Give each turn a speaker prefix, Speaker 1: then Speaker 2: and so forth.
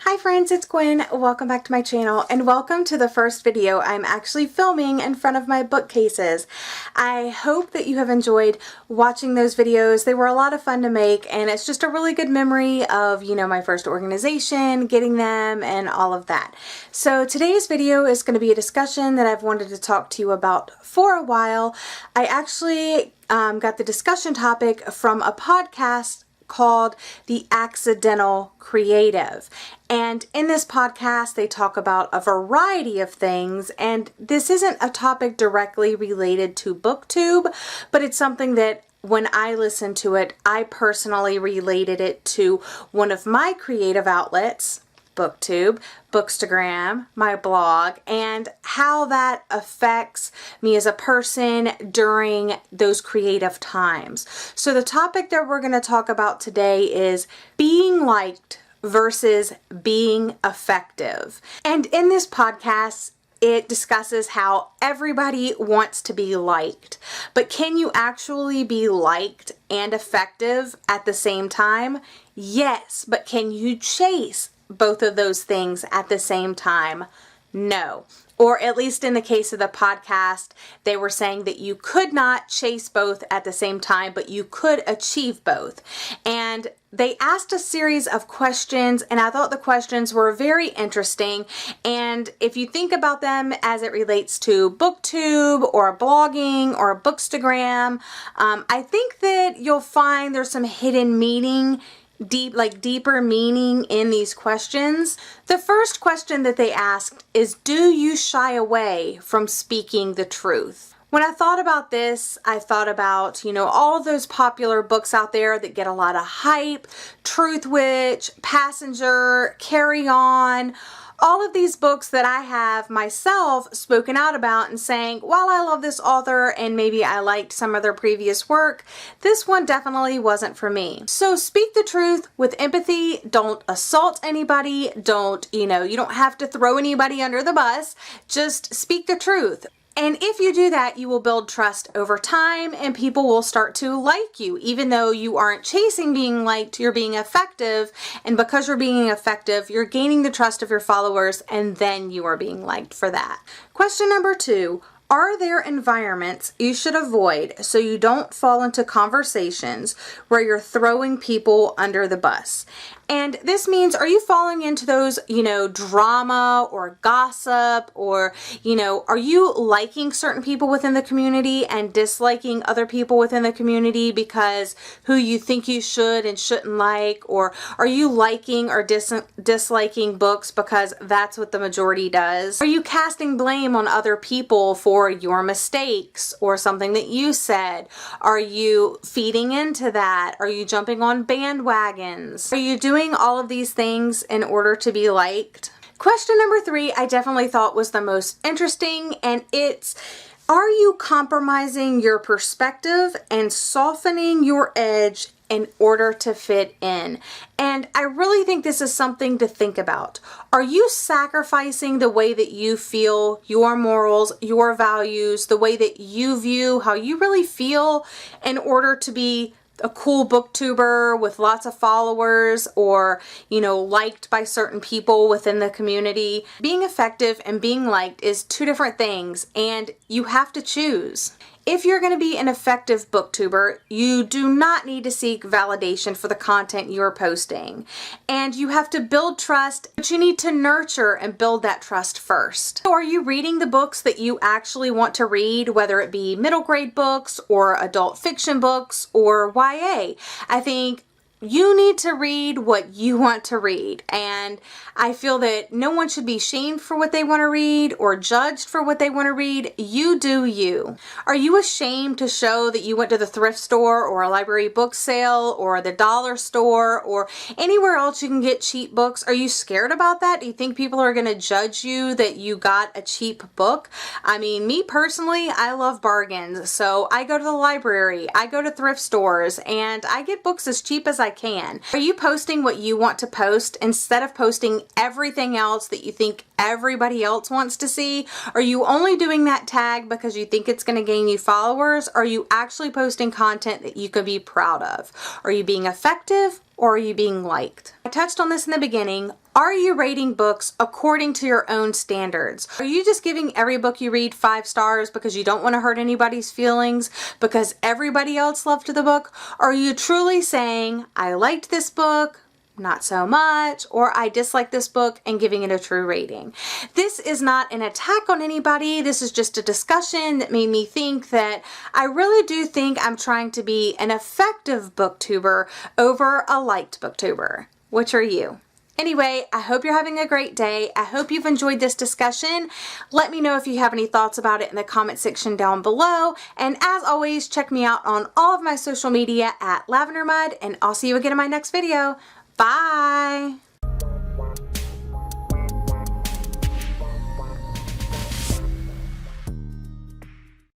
Speaker 1: Hi friends, it's Gwen. Welcome back to my channel and welcome to the first video I'm actually filming in front of my bookcases. I hope that you have enjoyed watching those videos. They were a lot of fun to make and it's just a really good memory of, my first organization, getting them and all of that. So today's video is going to be a discussion that I've wanted to talk to you about for a while. I actually got the discussion topic from a podcast called The Accidental Creative. And in this podcast, they talk about a variety of things, and this isn't a topic directly related to BookTube, but it's something that when I listened to it, I personally related it to one of my creative outlets, BookTube, Bookstagram, my blog, and how that affects me as a person during those creative times. So the topic that we're going to talk about today is being liked versus being effective. And in this podcast, it discusses how everybody wants to be liked, but can you actually be liked and effective at the same time? Yes, but can you chase both of those things at the same time? No. Or at least in the case of the podcast, they were saying that you could not chase both at the same time, but you could achieve both. And they asked a series of questions, and I thought the questions were very interesting. And if you think about them as it relates to BookTube or blogging or Bookstagram, I think that you'll find there's some hidden meaning, deeper meaning in these questions. The first question that they asked is, do you shy away from speaking the truth? When I thought about this, I thought about, all of those popular books out there that get a lot of hype, Truth Witch, Passenger, Carry On, all of these books that I have myself spoken out about and saying, while I love this author and maybe I liked some of their previous work, this one definitely wasn't for me. So speak the truth with empathy. Don't assault anybody. You don't have to throw anybody under the bus. Just speak the truth. And if you do that, you will build trust over time and people will start to like you. Even though you aren't chasing being liked, you're being effective. And because you're being effective, you're gaining the trust of your followers and then you are being liked for that. Question number 2. Are there environments you should avoid so you don't fall into conversations where you're throwing people under the bus? And this means, are you falling into those, drama or gossip, or, are you liking certain people within the community and disliking other people within the community because who you think you should and shouldn't like? Or are you liking or disliking books because that's what the majority does? Are you casting blame on other people for your mistakes or something that you said? Are you feeding into that? Are you jumping on bandwagons? Are you doing all of these things in order to be liked? Question number 3, I definitely thought was the most interesting, and it's, are you compromising your perspective and softening your edge in order to fit in? And I really think this is something to think about. Are you sacrificing the way that you feel, your morals, your values, the way that you view how you really feel in order to be a cool booktuber with lots of followers or, liked by certain people within the community? Being effective and being liked is two different things, and you have to choose. If you're going to be an effective booktuber, you do not need to seek validation for the content you're posting. And you have to build trust, but you need to nurture and build that trust first. So are you reading the books that you actually want to read, whether it be middle grade books or adult fiction books or YA? I think you need to read what you want to read, and I feel that no one should be shamed for what they want to read or judged for what they want to read. You do you. Are you ashamed to show that you went to the thrift store or a library book sale or the dollar store or anywhere else you can get cheap books? Are you scared about that? Do you think people are going to judge you that you got a cheap book? I mean, me personally, I love bargains, so I go to the library, I go to thrift stores, and I get books as cheap as I can. Are you posting what you want to post instead of posting everything else that you think everybody else wants to see? Are you only doing that tag because you think it's going to gain you followers? Are you actually posting content that you could be proud of? Are you being effective or are you being liked? I touched on this in the beginning. Are you rating books according to your own standards? Are you just giving every book you read 5 stars because you don't want to hurt anybody's feelings because everybody else loved the book? Or are you truly saying, I liked this book, not so much, or I dislike this book, and giving it a true rating? This is not an attack on anybody. This is just a discussion that made me think that I really do think I'm trying to be an effective booktuber over a liked booktuber. Which are you? Anyway, I hope you're having a great day. I hope you've enjoyed this discussion. Let me know if you have any thoughts about it in the comment section down below. And as always, check me out on all of my social media at Lavender Mud, and I'll see you again in my next video. Bye!